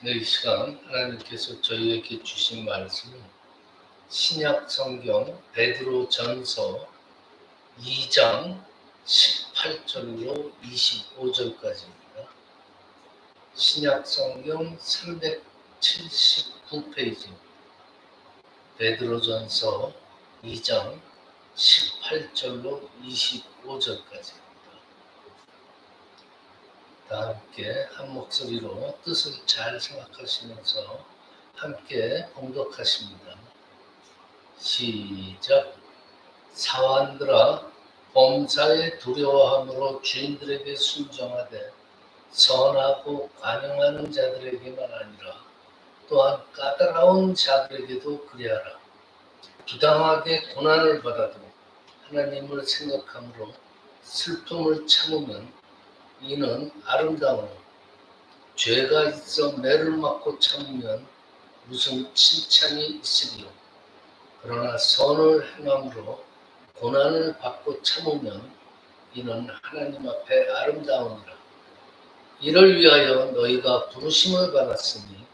이 시간 하나님께서 저희에게 주신 말씀은 신약 성경 베드로전서 2장 18절로 25절까지입니다. 신약 성경 379페이지 베드로전서 2장 18절로 25절까지입니다. 다 함께 한 목소리로 뜻을 잘 생각하시면서 함께 봉독하십니다. 시작. 사환들아, 범사에 두려워함으로 주인들에게 순종하되 선하고 관용하는 자들에게만 아니라 또한 까다로운 자들에게도 그리하라. 부당하게 고난을 받아도 하나님을 생각함으로 슬픔을 참으면 이는 아름다우니 죄가 있어 매를 맞고 참으면 무슨 칭찬이 있으리요. 그러나 선을 행함으로 고난을 받고 참으면 이는 하나님 앞에 아름다우니라. 이를 위하여 너희가 부르심을 받았으니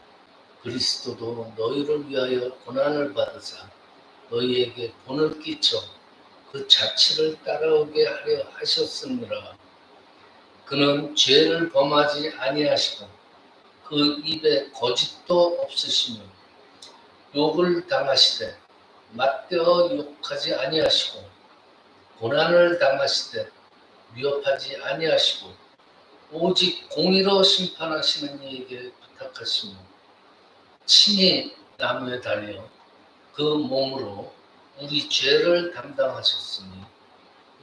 그리스도도 너희를 위하여 고난을 받으사 너희에게 본을 끼쳐 그 자취를 따라오게 하려 하셨으니라. 그는 죄를 범하지 아니하시고 그 입에 거짓도 없으시며 욕을 당하시되 맞대어 욕하지 아니하시고 고난을 당하시되 위협하지 아니하시고 오직 공의로 심판하시는 이에게 부탁하시며 친히 나무에 달려 그 몸으로 우리 죄를 담당하셨으니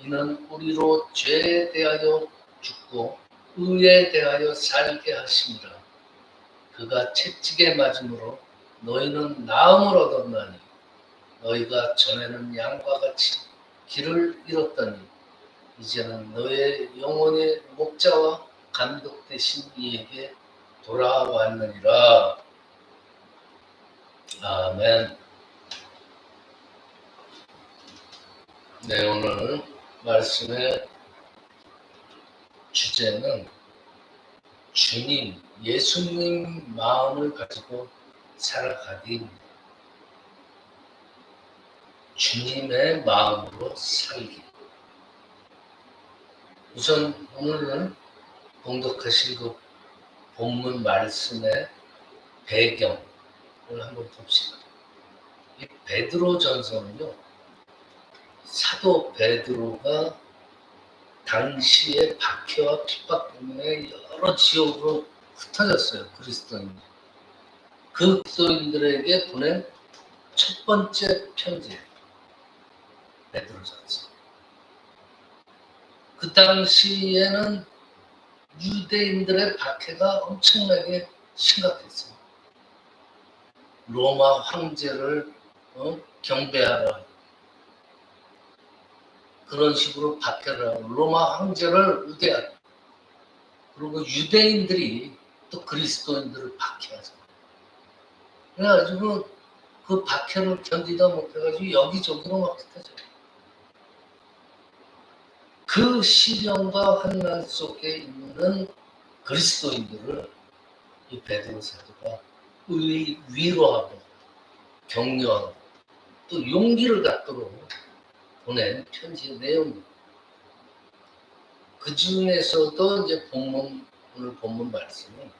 이는 우리로 죄에 대하여 죽고 의에 대하여 살게 하심이라. 그가 채찍에 맞음으로 너희는 나음을 얻었나니 너희가 전에는 양과 같이 길을 잃었더니 이제는 너의 영혼의 목자와 감독 되신 이에게 돌아왔느니라. 아멘. 네, 오늘 말씀의 주제는 주님, 예수님 마음을 가지고 살아가기. 주님의 마음으로 살기. 우선 오늘은 봉독하실 그 본문 말씀의 배경을 한번 봅시다. 이 베드로전서는요, 사도 베드로가 당시의 박해와 핍박 때문에 여러 지역으로 흩어졌어요. 그리스도인들. 그 그리스도인들에게 보낸 첫 번째 편지예요. 베드로전서. 그 당시에는 유대인들의 박해가 엄청나게 심각했어요. 로마 황제를 경배하라. 그런 식으로 박해를 하고 로마 황제를 의대하라. 그리고 유대인들이 또 그리스도인들을 박해하죠. 그래가지고 그 박해를 견디다 못해가지고 여기저기로 막 흩어져요. 그 시련과 환난 속에 있는 그리스도인들을 이 베드로 사도가 위로하고 격려하고 또 용기를 갖도록 보낸 편지 내용입니다. 그 중에서도 이제 오늘 본문 말씀은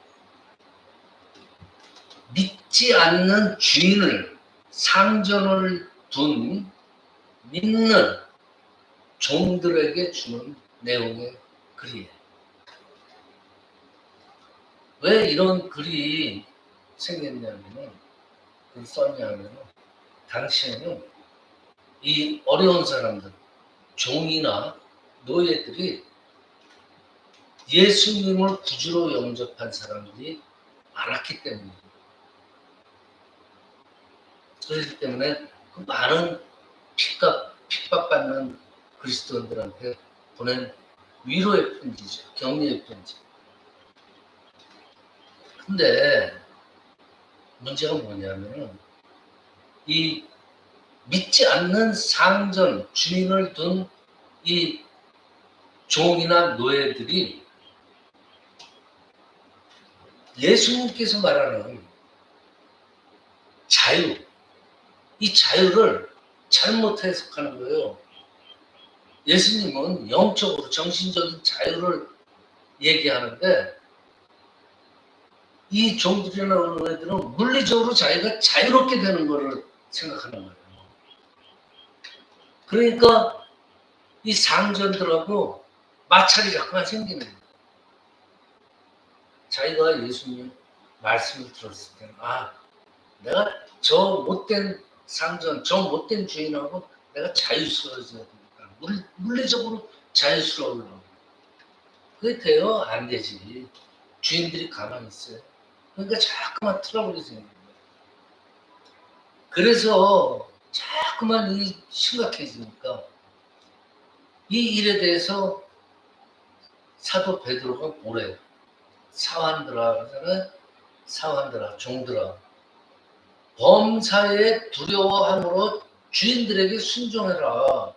믿지 않는 주인을 상전을 둔 믿는 종들에게 주는 내용의 글이에요. 왜 이런 글이 생겼냐면은, 글을 썼냐면은, 당시에는 이 어려운 사람들, 종이나 노예들이 예수님을 구주로 영접한 사람들이 많았기 때문입니다. 그렇기 때문에 그 많은 핍박받는 그리스도인들한테 보낸 위로의 편지죠. 격려의 편지. 근데 문제가 뭐냐면 이 믿지 않는 상전, 주인을 둔 이 종이나 노예들이 예수님께서 말하는 자유, 이 자유를 잘못 해석하는 거예요. 예수님은 영적으로 정신적인 자유를 얘기하는데 이 종들이나 어른애들은 물리적으로 자기가 자유롭게 되는 것을 생각하는 거예요. 그러니까 이 상전들하고 마찰이 자꾸만 생기는 거예요. 자기가 예수님 말씀을 들었을 때는 내가 저 못된 상전, 저 못된 주인하고 내가 자유스러워져야 됩니다. 물리적으로 자유스러우려고. 그게 돼요? 안 되지. 주인들이 가만히 있어요. 그러니까 자꾸만 트러블이 생기는 거예요. 그래서 자꾸만 이 심각해지니까 이 일에 대해서 사도 베드로가 뭐래요? 사환들아, 사환들아, 종들아, 범사에 두려워함으로 주인들에게 순종해라.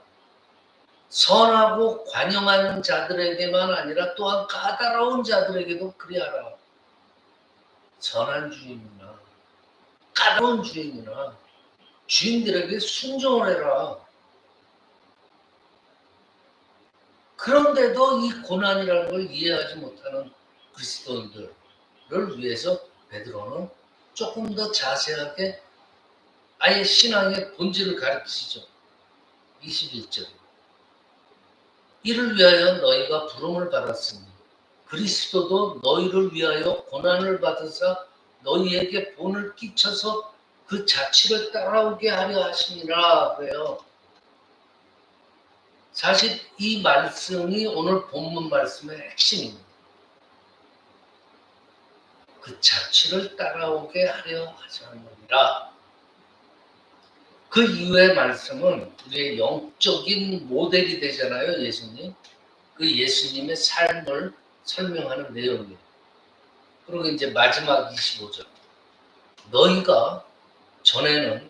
선하고 관용하는 자들에게만 아니라 또한 까다로운 자들에게도 그리하라. 선한 주인이나 까다로운 주인이나 주인들에게 순종을 해라. 그런데도 이 고난이라는 걸 이해하지 못하는 그리스도인들을 위해서 베드로는 조금 더 자세하게 아예 신앙의 본질을 가르치죠. 21절. 이를 위하여 너희가 부름을 받았으니 그리스도도 너희를 위하여 고난을 받으사 너희에게 본을 끼쳐서 그 자취를 따라오게 하려 하심이라 그래요. 사실 이 말씀이 오늘 본문 말씀의 핵심입니다. 그 자취를 따라오게 하려 하자느니라. 그 이후의 말씀은 우리의 영적인 모델이 되잖아요, 예수님. 그 예수님의 삶을 설명하는 내용이에요. 그리고 이제 마지막 25절. 너희가 전에는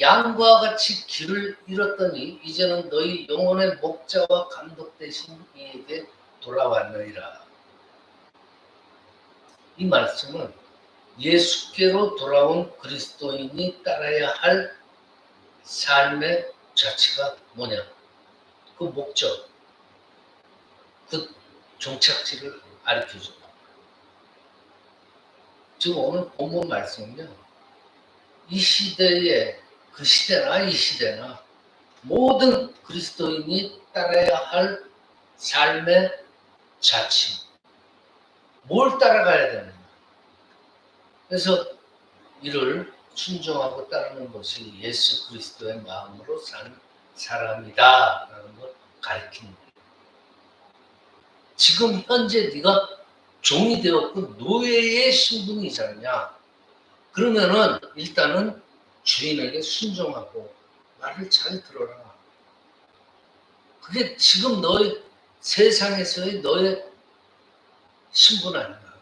양과 같이 길을 잃었더니 이제는 너희 영혼의 목자와 감독 되신 이에게 돌아왔느니라. 이 말씀은 예수께로 돌아온 그리스도인이 따라야 할 삶의 자체가 뭐냐? 그 목적, 그 종착지를 가르쳐줘. 지금 오늘 본문 말씀은요, 이 시대에 그 시대나 이 시대나 모든 그리스도인이 따라야 할 삶의 자치, 뭘 따라가야 되느냐. 그래서 이를 순종하고 따르는 것이 예수 그리스도의 마음으로 산 사람이다 라는 걸 가르치는 거예요. 지금 현재 네가 종이 되었고 노예의 신분이잖냐. 그러면은 일단은 주인에게 순종하고 말을 잘 들어라. 그게 지금 너의 세상에서의 너의 신분 아닌가.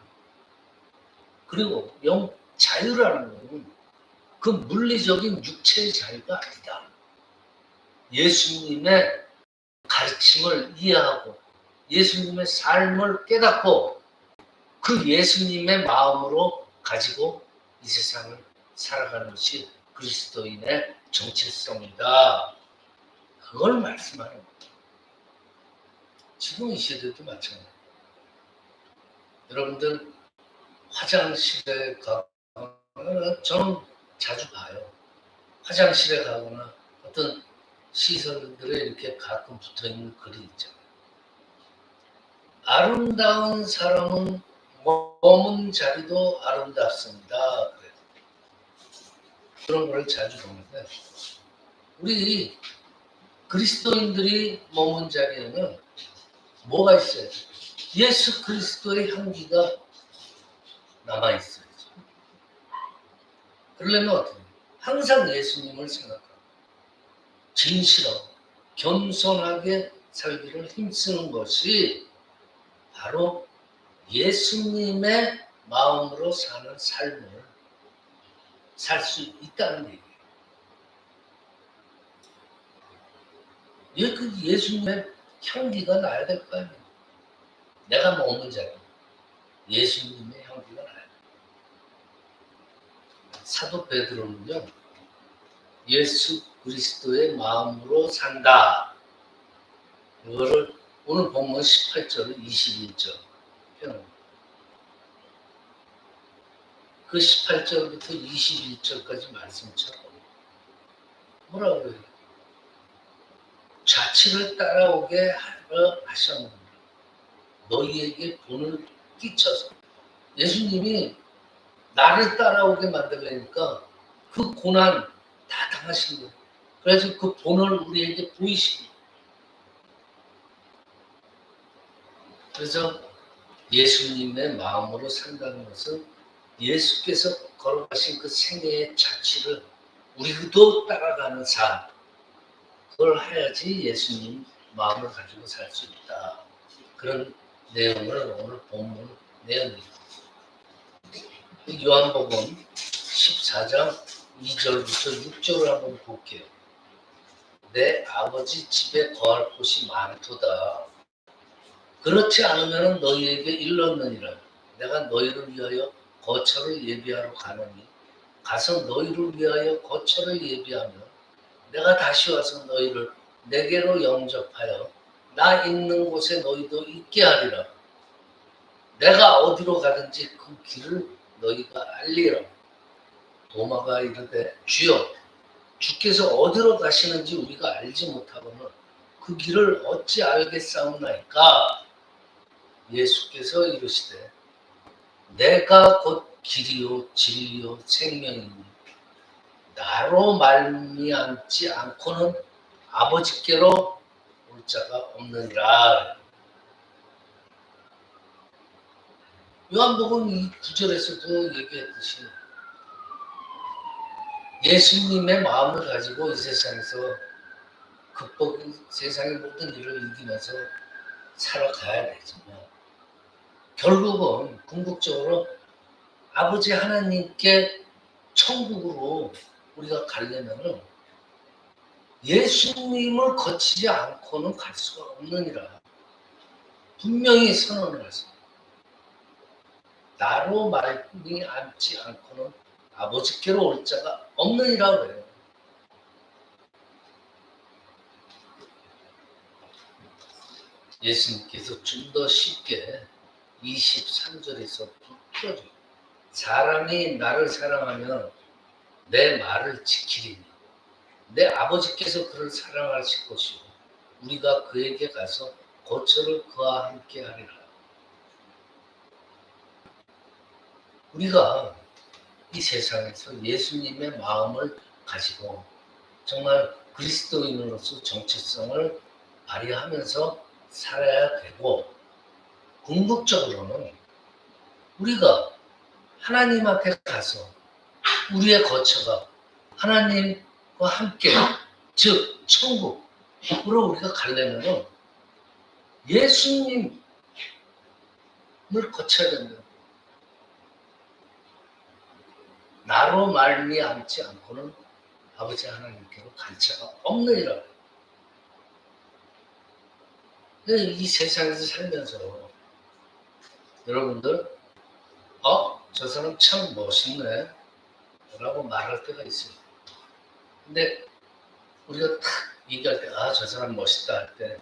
그리고 영 자유라는 것은 그 물리적인 육체의 자유가 아니다. 예수님의 가르침을 이해하고 예수님의 삶을 깨닫고 그 예수님의 마음으로 가지고 이 세상을 살아가는 것이 그리스도인의 정체성이다. 그걸 말씀하는 거예요. 지금 이 시대도 마찬가지예요. 여러분들 화장실에 가거나 저는 자주 가요. 화장실에 가거나 어떤 시설들에 이렇게 가끔 붙어있는 글이 있잖아요. 아름다운 사람은 머문 자리도 아름답습니다. 그런 걸 자주 보는데 우리 그리스도인들이 머문 자리에는 뭐가 있어요? 예수 그리스도의 향기가 남아있어야죠. 그러려면 어떻게 해요? 항상 예수님을 생각하고 진실하고 겸손하게 살기를 힘쓰는 것이 바로 예수님의 마음으로 사는 삶을 살 수 있다는 얘기예요. 왜 그 예수님의 향기가 나야 될 거 아니에요? 내가 머문 자리 예수님의 향기가 나야 돼. 사도 베드로는요, 예수 그리스도의 마음으로 산다. 이거를 오늘 본문 18절, 21절 표현합니다. 그 18절부터 21절까지 말씀처럼 뭐라고 그래요? 자취를 따라오게 하려 하셨느니라. 너희에게 본을 끼쳐서. 예수님이 나를 따라오게 만들려니까 그 고난 다 당하신 거예요. 그래서 그 본을 우리에게 보이시고. 그래서 예수님의 마음으로 산다는 것은 예수께서 걸어가신 그 생애의 자취를 우리도 따라가는 삶. 그걸 해야지 예수님 마음을 가지고 살 수 있다. 그런 내용을 오늘 본문 내용입니다. 요한복음 14장 2절부터 6절을 한번 볼게요. 내 아버지 집에 거할 곳이 많도다. 그렇지 않으면 너희에게 일렀느니라. 내가 너희를 위하여 거처를 예비하러 가노니 가서 너희를 위하여 거처를 예비하며 내가 다시 와서 너희를 내게로 영접하여 나 있는 곳에 너희도 있게 하리라. 내가 어디로 가든지 그 길을 너희가 알리라. 도마가 이르되 주여 주께서 어디로 가시는지 우리가 알지 못하거늘 그 길을 어찌 알겠사옵나이까. 예수께서 이르시되 내가 곧 길이요 진리요 생명이니 나로 말미암지 않고는 아버지께로 올 자가 없느니라. 요한복음 이 9절에서도 얘기했듯이 예수님의 마음을 가지고 이 세상에서 세상의 모든 일을 이기면서 살아가야 되지만 결국은 궁극적으로 아버지 하나님께 천국으로 우리가 가려면은 예수님을 거치지 않고는 갈 수가 없느니라. 분명히 선언을 하세요. 나로 말미암지 않고는 아버지께로 올 자가 없느니라 그래요. 예수님께서 좀 더 쉽게 23절에서 풀어줘요. 사람이 나를 사랑하면 내 말을 지키리니 내 아버지께서 그를 사랑하실 것이요 우리가 그에게 가서 거처를 그와 함께 하리라. 우리가 이 세상에서 예수님의 마음을 가지고 정말 그리스도인으로서 정체성을 발휘하면서 살아야 되고 궁극적으로는 우리가 하나님한테 가서 우리의 거처가 하나님과 함께 즉 천국으로 우리가 가려면 예수님을 거쳐야 된다. 나로 말미암지 않고는 아버지 하나님께로 갈 자가 없느니라. 이 세상에서 살면서 여러분들 저 사람 참 멋있네 라고 말할 때가 있어요. 근데 우리가 탁 얘기할 때 저 사람 멋있다 할 때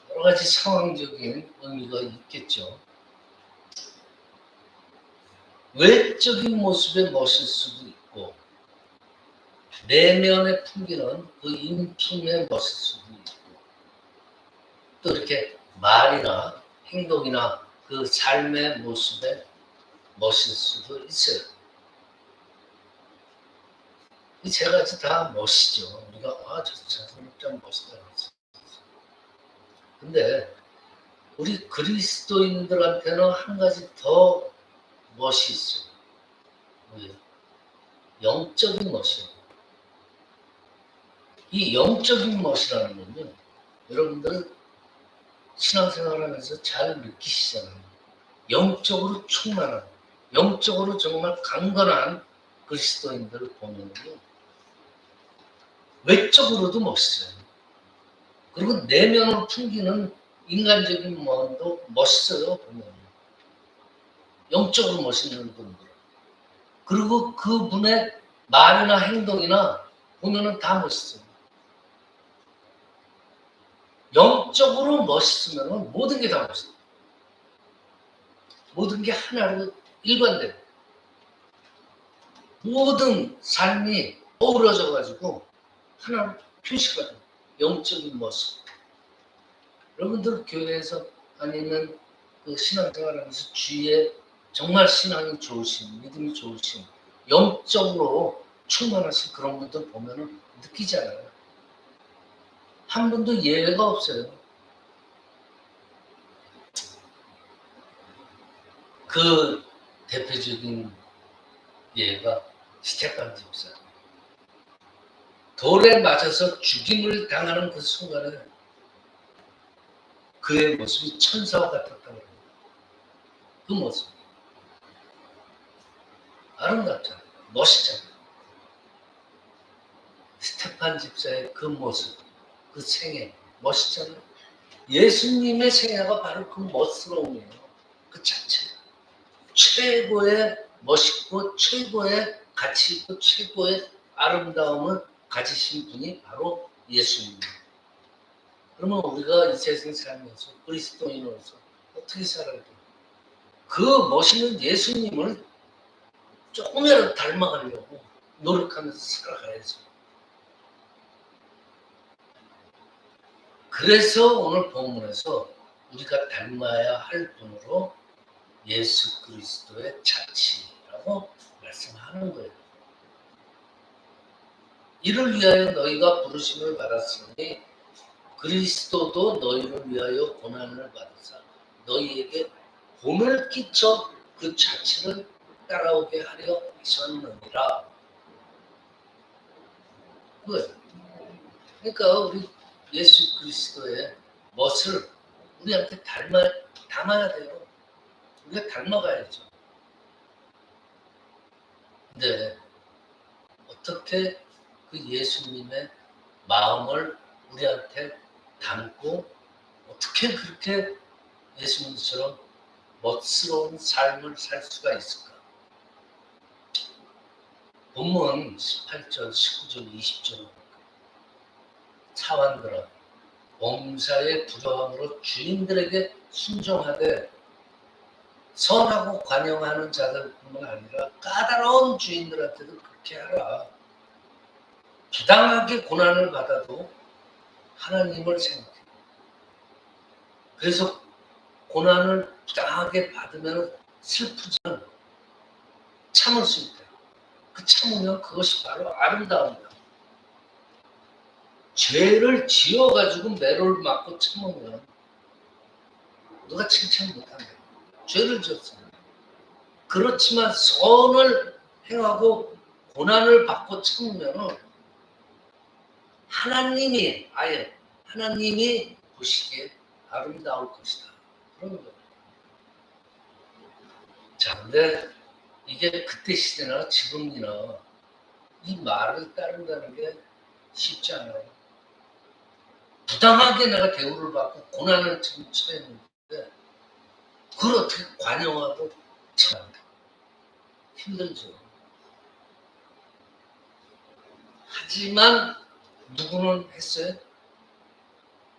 여러 가지 상황적인 의미가 있겠죠. 외적인 모습에 멋일 수도 있고 내면에 풍기는 그 인품에 멋일 수도 있고 또 이렇게 말이나 행동이나 그 삶의 모습에 멋일 수도 있어요. 이 세 가지 다 멋이죠. 우리가 저 사람 참 멋있다. 근데 우리 그리스도인들한테는 한 가지 더 멋이 있어요. 뭐예요? 영적인 멋이에요. 이 영적인 멋이라는 건요, 여러분들 신앙생활하면서 잘 느끼시잖아요. 영적으로 충만한, 영적으로 정말 강건한 그리스도인들을 보면요, 외적으로도 멋있어요. 그리고 내면으로 풍기는 인간적인 마음도 멋있어요. 보면 영적으로 멋있는 분들. 그리고 그분의 말이나 행동이나 보면은 다 멋있어요. 영적으로 멋있으면 모든 게 다 멋있어요. 모든 게 하나로 일관돼요. 모든 삶이 어우러져 가지고 하나로 표시가 돼요. 영적인 모습. 여러분들 교회에서 아니면 그 신앙생활하면서 주위에 정말 신앙이 좋으신, 믿음이 좋으신, 영적으로 충만하신 그런 분들 보면은 느끼잖아요. 한 분도 예외가 없어요. 그 대표적인 예가 스테판 집사. 돌에 맞아서 죽임을 당하는 그 순간에 그의 모습이 천사와 같았다고 합니다. 그 모습. 아름답잖아요. 멋있잖아요. 스테판 집사의 그 모습, 그 생애, 멋있잖아요. 예수님의 생애가 바로 그 멋스러움이에요. 그 자체. 최고의 멋있고 최고의 가치 있고 최고의 아름다움을 가지신 분이 바로 예수님입니다. 그러면 우리가 이 세상 살면서 그리스도인으로서 어떻게 살아야 돼요? 그 멋있는 예수님을 조금이라도 닮아가려고 노력하면서 살아가야죠. 그래서 오늘 본문에서 우리가 닮아야 할 분으로 예수 그리스도의 자치라고 말씀하는 거예요. 이를 위하여 너희가 부르심을 받았으니 그리스도도 너희를 위하여 고난을 받으사 너희에게 본을 끼쳐 그 자치를 따라오게 하려 하셨느니라. 그거예요. 그러니까 우리 예수 그리스도의 멋을 우리한테 담아야 돼요. 우리가 닮아가야죠. 근데 어떻게 그 예수님의 마음을 우리한테 담고 어떻게 그렇게 예수님처럼 멋스러운 삶을 살 수가 있을까? 본문 18절, 19절, 20절 차원들은 범사의 부조함으로 주인들에게 순종하되 선하고 관용하는 자들뿐만 아니라 까다로운 주인들한테도 그렇게 하라. 부당하게 고난을 받아도 하나님을 생각해. 그래서 고난을 부당하게 받으면 슬프지만 참을 수 있다. 그 참으면 그것이 바로 아름다움이다. 죄를 지어가지고 매를 맞고 참으면 누가 칭찬 못한다. 죄를 지었습니다. 그렇지만 선을 행하고 고난을 받고 참으면 하나님이 보시기에 아름다울 것이다. 그런 거예요. 자, 근데 이게 그때 시대나 지금이나 이 말을 따른다는 게 쉽지 않아요. 부당하게 내가 대우를 받고 고난을 지금 처했는데 그걸 어떻게 관용하고 참는다. 힘들죠. 하지만 누구는 했어요?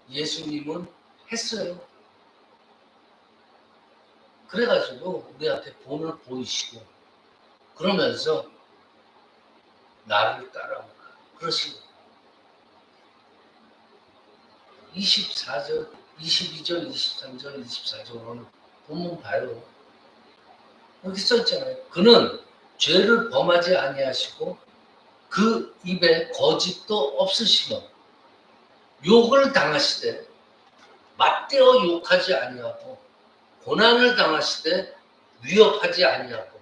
예수님은 했어요. 그래가지고 우리한테 본을 보이시고 그러면서 나를 따라오라. 그러시고 24절, 22절, 23절, 24절은 본문 봐요. 여기 써있잖아요. 그는 죄를 범하지 아니하시고 그 입에 거짓도 없으시며 욕을 당하시되 맞대어 욕하지 아니하고 고난을 당하시되 위협하지 아니하고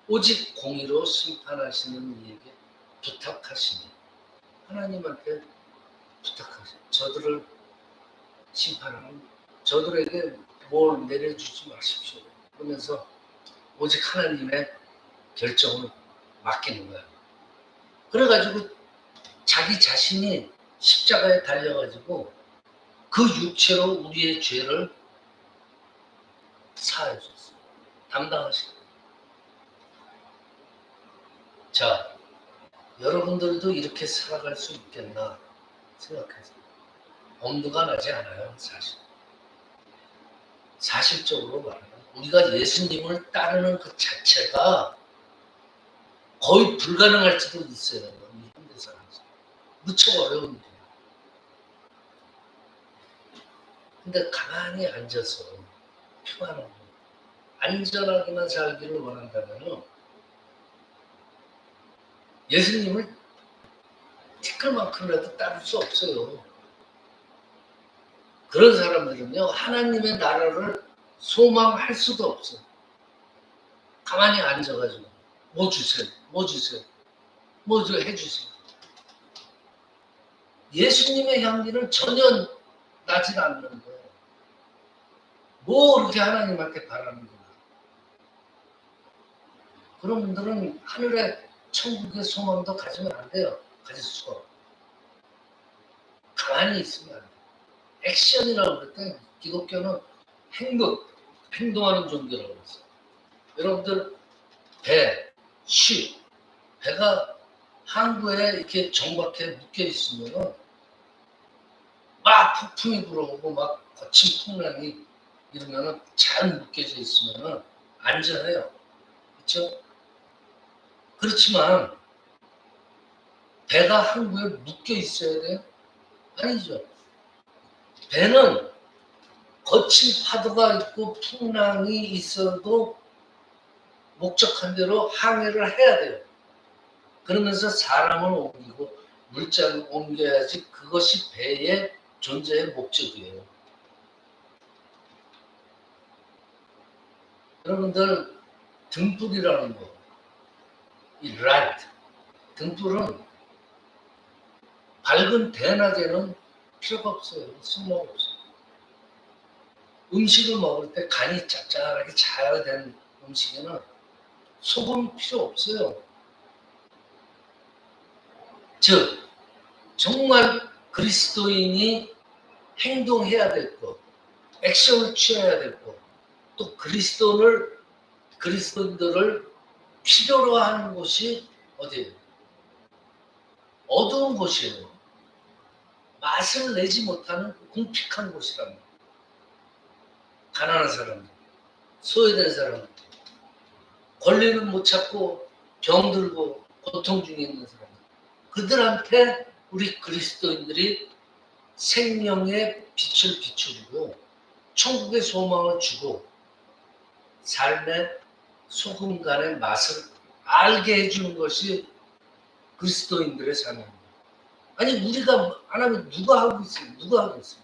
오직 공의로 심판하시는 이에게 부탁하시니 하나님한테 부탁하시니 저들을 심판하는 저들에게 뭘 내려주지 마십시오. 그러면서 오직 하나님의 결정을 맡기는 거야. 그래가지고 자기 자신이 십자가에 달려가지고 그 육체로 우리의 죄를 사해줬어요. 담당하시고. 자, 여러분들도 이렇게 살아갈 수 있겠나 생각해서 엄두가 나지 않아요. 사실적으로 말하면 우리가 예수님을 따르는 그 자체가 거의 불가능할지도 있어요. 이 현대사회에서 무척 어려운 일이에요. 근데 가만히 앉아서 평안하고 안전하게만 살기를 원한다면 예수님을 티끌만큼이라도 따를 수 없어요. 그런 사람들은요, 하나님의 나라를 소망할 수도 없어요. 가만히 앉아가지고 뭐 주세요, 뭐 주세요, 뭐 해주세요. 예수님의 향기는 전혀 나질 않는데 뭐 그렇게 하나님한테 바라는 거야. 그런 분들은 하늘의 천국의 소망도 가지면 안 돼요. 가질 수가 없고. 가만히 있으면 안 돼요. 액션이라고 그럴 때 기독교는 행동하는 종교라고 했어요. 여러분들 배가 항구에 이렇게 정박해 묶여 있으면 막 폭풍이 불어오고 막 거친 풍랑이 이러면 잘 묶여져 있으면 안전해요. 그렇죠? 그렇지만 배가 항구에 묶여 있어야 돼요? 아니죠. 배는 거친 파도가 있고 풍랑이 있어도 목적한 대로 항해를 해야 돼요. 그러면서 사람을 옮기고 물자를 옮겨야지 그것이 배의 존재의 목적이에요. 여러분들 등불이라는 거, 이 라이트, 등불은 밝은 대낮에는 필요가 없어요. 쓸모가 없어요. 음식을 먹을 때 간이 짭짤하게 잘 된 음식에는 소금 필요 없어요. 즉, 정말 그리스도인이 행동해야 될 것, 액션을 취해야 될 것, 또 그리스도인들을 필요로 하는 곳이 어디예요? 어두운 곳이에요. 맛을 내지 못하는 궁핍한 곳이랍니다. 가난한 사람들, 소외된 사람들, 권리는 못 찾고 병들고 고통 중에 있는 사람들, 그들한테 우리 그리스도인들이 생명의 빛을 비춰주고 천국의 소망을 주고 삶의 소금 간의 맛을 알게 해주는 것이 그리스도인들의 삶입니다. 아니 우리가 안 하면 누가 하고 있어요? 누가 하고 있어요?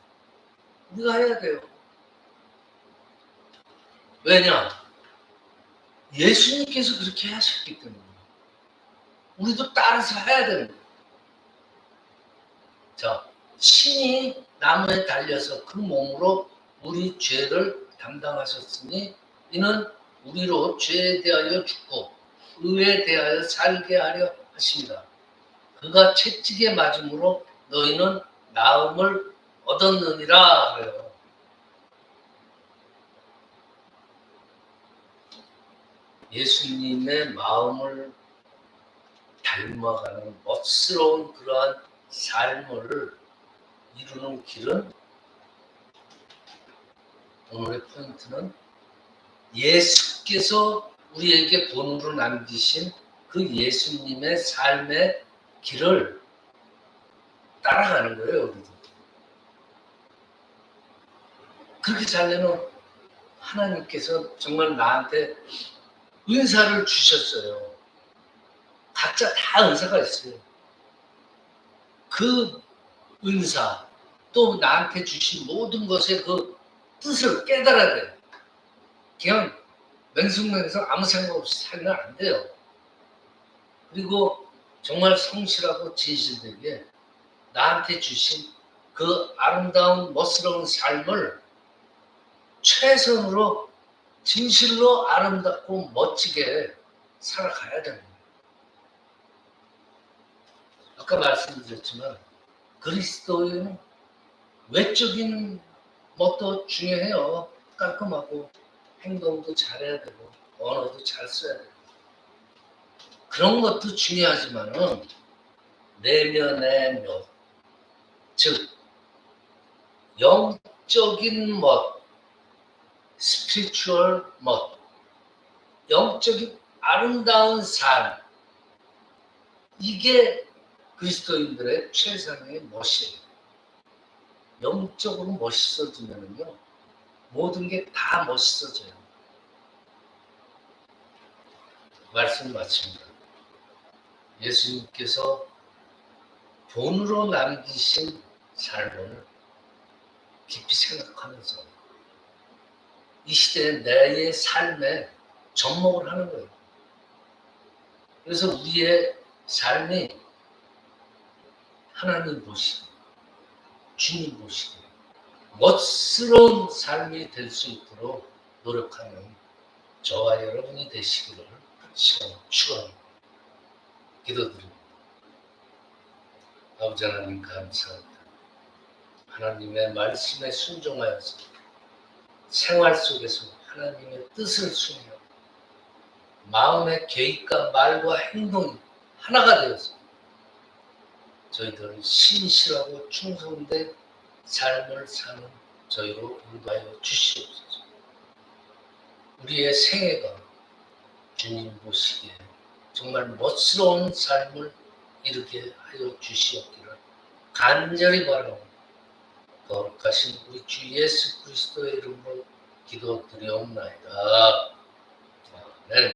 우리가 해야 돼요. 왜냐? 예수님께서 그렇게 하셨기 때문에 우리도 따라서 해야 되는 거예요. 자, 신이 나무에 달려서 그 몸으로 우리 죄를 담당하셨으니 이는 우리로 죄에 대하여 죽고 의에 대하여 살게 하려 하십니다. 그가 채찍에 맞음으로 너희는 나음을 얻었느니라 그래요. 예수님의 마음을 닮아가는 멋스러운 그러한 삶을 이루는 길은 오늘의 포인트는 예수께서 우리에게 본으로 남기신 그 예수님의 삶의 길을 따라가는 거예요. 우리도. 그렇게 살려면 하나님께서 정말 나한테 은사를 주셨어요. 각자 다 은사가 있어요. 그 은사 또 나한테 주신 모든 것의 그 뜻을 깨달아야 돼요. 그냥 맹숭맹숭 아무 생각 없이 살면 안 돼요. 그리고 정말 성실하고 진실되게 나한테 주신 그 아름다운 멋스러운 삶을 최선으로 진실로 아름답고 멋지게 살아가야 됩니다. 아까 말씀드렸지만 그리스도인은 외적인 것도 중요해요. 깔끔하고 행동도 잘해야 되고 언어도 잘 써야 되고 그런 것도 중요하지만은 내면의 몇, 즉 영적인 멋, 스피리추얼 멋, 영적인 아름다운 삶, 이게 그리스도인들의 최상의 멋이에요. 영적으로 멋있어지면요 모든 게 다 멋있어져요. 말씀 마칩니다. 예수님께서 본으로 남기신 삶을 깊이 생각하면서 이 시대에 나의 삶에 접목을 하는 거예요. 그래서 우리의 삶이 하나님 보시고 주님 보시고 멋스러운 삶이 될 수 있도록 노력하는 저와 여러분이 되시기를 축원합니다. 기도드립니다. 아버지 하나님 감사합니다. 하나님의 말씀에 순종하여서 생활 속에서 하나님의 뜻을 수행하고 마음의 계획과 말과 행동이 하나가 되어서 저희들은 신실하고 충성된 삶을 사는 저희로 인도하여 주시옵소서. 우리의 생애가 주님 보시기에 정말 멋스러운 삶을 이루게 하여 주시옵기를 간절히 바라옵니다. 거룩하신 우리 주 예수 그리스도의 이름으로 기도드리옵나이다. 아멘.